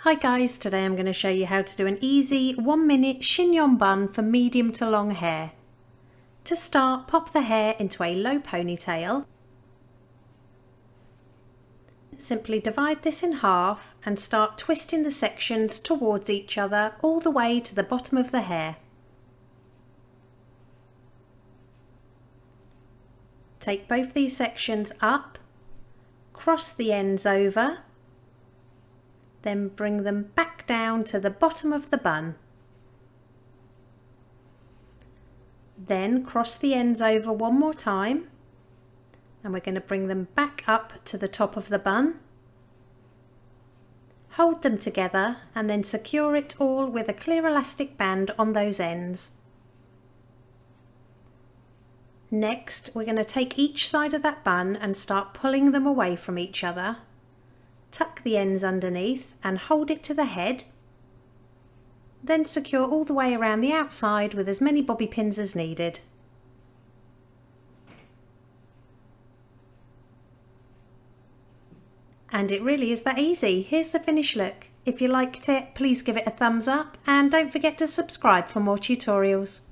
Hi guys, today I'm going to show you how to do an easy 1-minute chignon bun for medium to long hair. To start, pop the hair into a low ponytail. Simply divide this in half and start twisting the sections towards each other all the way to the bottom of the hair. Take both these sections up, cross the ends over, then bring them back down to the bottom of the bun. Then cross the ends over one more time, and we're going to bring them back up to the top of the bun. Hold them together and then secure it all with a clear elastic band on those ends. Next, we're going to take each side of that bun and start pulling them away from each other. Tuck the ends underneath and hold it to the head. Then secure all the way around the outside with as many bobby pins as needed. And it really is that easy. Here's the finished look. If you liked it, please give it a thumbs up and don't forget to subscribe for more tutorials.